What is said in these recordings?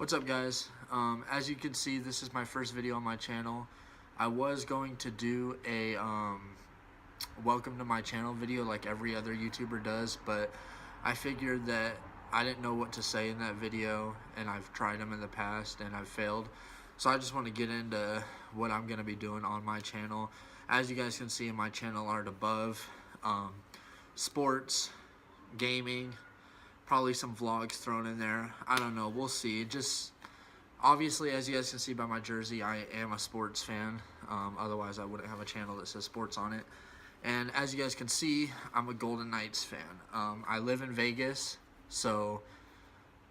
What's up, guys? As you can see, this is my first video on my channel. I was going to do a welcome to my channel video like every other YouTuber does, but I figured that I didn't know what to say in that video, and I've tried them in the past and I've failed. So I just want to get into what I'm going to be doing on my channel. As you guys can see in my channel art above, sports, gaming, probably some vlogs thrown in there. I don't know. We'll see. Just obviously, as you guys can see by my jersey, I am a sports fan. Otherwise, I wouldn't have a channel that says sports on it. And as you guys can see, I'm a Golden Knights fan. I live in Vegas, so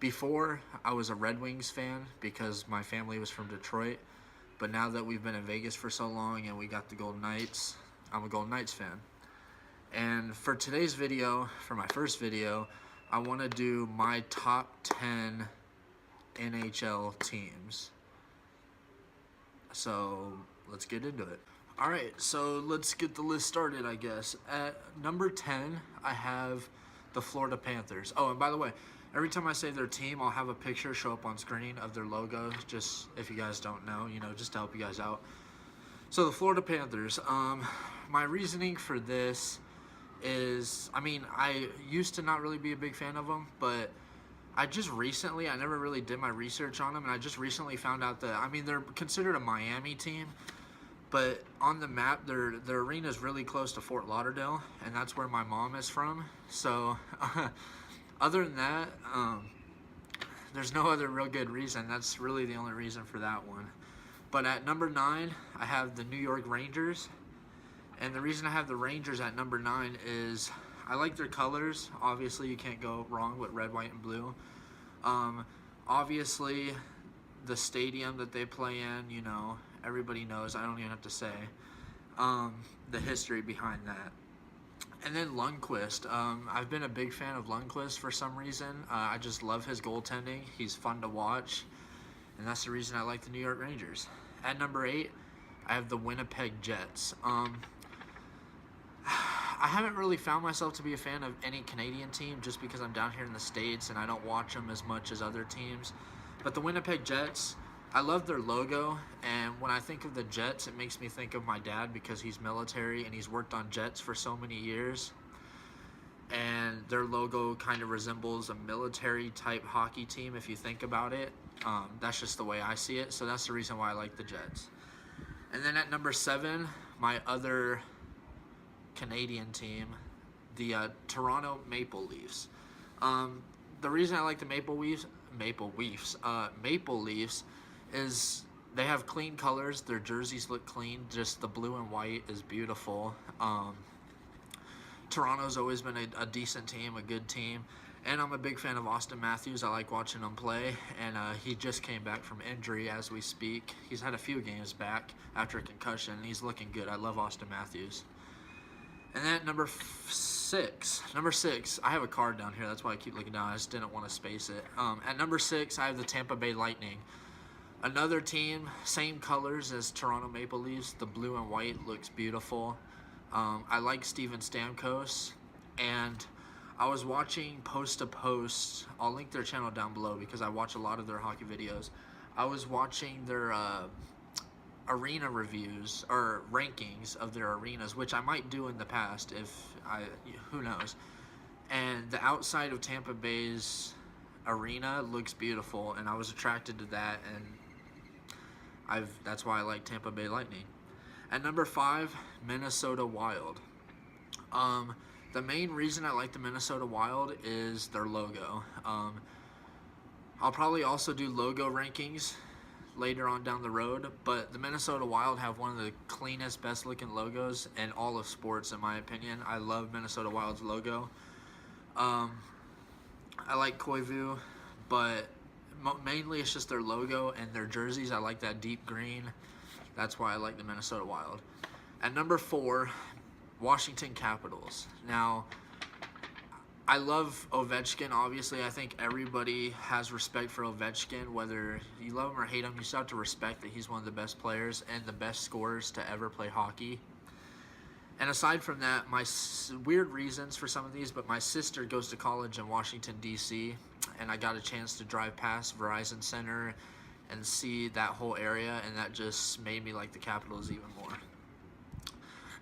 before I was a Red Wings fan because my family was from Detroit. But now that we've been in Vegas for so long and we got the Golden Knights, I'm a Golden Knights fan. And for today's video, for my first video, I want to do my top 10 NHL teams. So let's get into it. Alright, so let's get the list started, I guess. At number 10, I have the Florida Panthers. Oh, and by the way, every time I say their team, I'll have a picture show up on screen of their logo, just if you guys don't know, just to help you guys out. So the Florida Panthers, my reasoning for this is, I used to not really be a big fan of them, but I never really did my research on them, and I just recently found out that, they're considered a Miami team, but on the map, their arena is really close to Fort Lauderdale, and that's where my mom is from. So, other than that, there's no other real good reason. That's really the only reason for that one. But at number 9, I have the New York Rangers. And the reason I have the Rangers at number 9 is I like their colors. Obviously, you can't go wrong with red, white, and blue. Obviously, the stadium that they play in, everybody knows. I don't even have to say the history behind that. And then Lundqvist. I've been a big fan of Lundqvist for some reason. I just love his goaltending. He's fun to watch. And that's the reason I like the New York Rangers. At number 8, I have the Winnipeg Jets. I haven't really found myself to be a fan of any Canadian team just because I'm down here in the States and I don't watch them as much as other teams. But the Winnipeg Jets, I love their logo, and when I think of the Jets, it makes me think of my dad because he's military and he's worked on jets for so many years. And their logo kind of resembles a military type hockey team if you think about it. That's just the way I see it, so that's the reason why I like the Jets. And then at number 7, my other Canadian team, the Toronto Maple Leafs. The reason I like the Maple Leafs is they have clean colors. Their jerseys look clean. Just the blue and white is beautiful. Toronto's always been a decent team, a good team. And I'm a big fan of Austin Matthews. I like watching him play, and he just came back from injury as we speak. He's had a few games back after a concussion, and he's looking good. I love Austin Matthews. And then number 6, I have a card down here. That's why I keep looking down. I just didn't want to space it. At number 6, I have the Tampa Bay Lightning. Another team, same colors as Toronto Maple Leafs. The blue and white looks beautiful. I like Steven Stamkos, and I was watching Post to Post. I'll link their channel down below because I watch a lot of their hockey videos. I was watching their arena reviews or rankings of their arenas, which I might do in the past who knows. And the outside of Tampa Bay's arena looks beautiful, and I was attracted to that, and that's why I like Tampa Bay Lightning. At number 5, Minnesota Wild. The main reason I like the Minnesota Wild is their logo. I'll probably also do logo rankings later on down the road, but the Minnesota Wild have one of the cleanest, best looking logos in all of sports, in my opinion. I love Minnesota Wild's logo. I like Koivu, but mainly it's just their logo and their jerseys. I like that deep green. That's why I like the Minnesota Wild. At number 4, Washington Capitals. Now, I love Ovechkin, obviously. I think everybody has respect for Ovechkin. Whether you love him or hate him, you still have to respect that he's one of the best players and the best scorers to ever play hockey. And aside from that, weird reasons for some of these, but my sister goes to college in Washington, D.C., and I got a chance to drive past Verizon Center and see that whole area, and that just made me like the Capitals even more.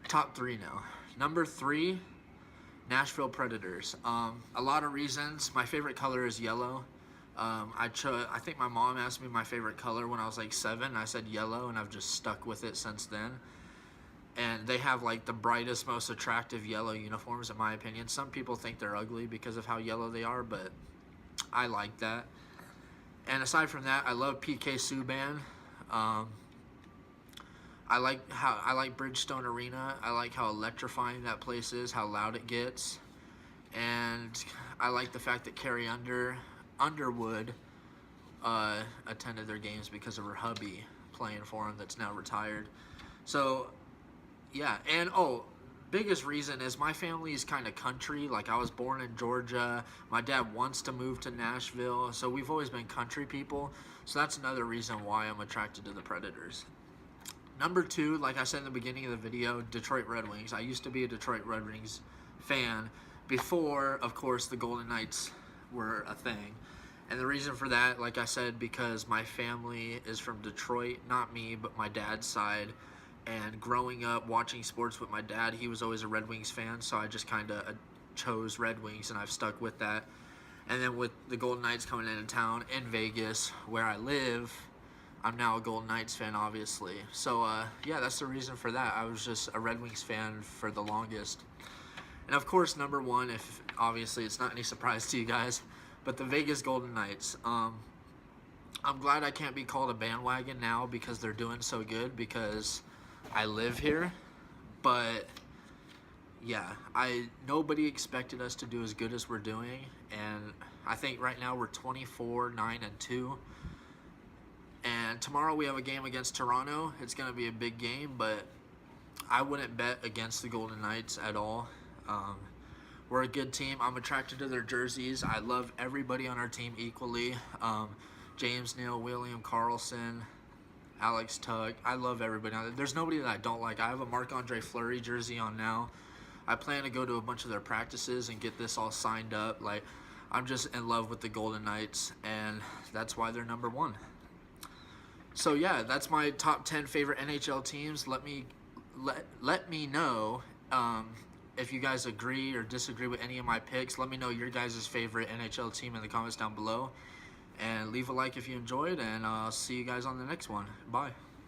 Top 3 now. Number 3, Nashville Predators. A lot of reasons. My favorite color is yellow. I think my mom asked me my favorite color when I was like 7, and I said yellow, and I've just stuck with it since then. And they have like the brightest, most attractive yellow uniforms, in my opinion. Some people think they're ugly because of how yellow they are, but I like that. And aside from that, I love PK Subban. I like Bridgestone Arena. I like how electrifying that place is, how loud it gets. And I like the fact that Carrie Underwood attended their games because of her hubby playing for him that's now retired. So yeah, and biggest reason is my family is kind of country. Like, I was born in Georgia. My dad wants to move to Nashville, so we've always been country people. So that's another reason why I'm attracted to the Predators. Number 2, like I said in the beginning of the video, Detroit Red Wings. I used to be a Detroit Red Wings fan before, of course, the Golden Knights were a thing. And the reason for that, like I said, because my family is from Detroit, not me, but my dad's side. And growing up watching sports with my dad, he was always a Red Wings fan, so I just kind of chose Red Wings, and I've stuck with that. And then with the Golden Knights coming into town in Vegas, where I live, I'm now a Golden Knights fan, obviously. So, yeah, that's the reason for that. I was just a Red Wings fan for the longest. And, of course, number 1, if obviously it's not any surprise to you guys, but the Vegas Golden Knights. I'm glad I can't be called a bandwagon now because they're doing so good, because I live here. But yeah, nobody expected us to do as good as we're doing, and I think right now we're 24-9-2. And tomorrow we have a game against Toronto. It's going to be a big game, but I wouldn't bet against the Golden Knights at all. We're a good team. I'm attracted to their jerseys. I love everybody on our team equally. James Neal, William Karlsson, Alex Tug. I love everybody on there. There's nobody that I don't like. I have a Marc-Andre Fleury jersey on now. I plan to go to a bunch of their practices and get this all signed up. Like, I'm just in love with the Golden Knights, and that's why they're number 1. So yeah, that's my top 10 favorite NHL teams. Let me know if you guys agree or disagree with any of my picks. Let me know your guys' favorite NHL team in the comments down below. And leave a like if you enjoyed, and I'll see you guys on the next one. Bye.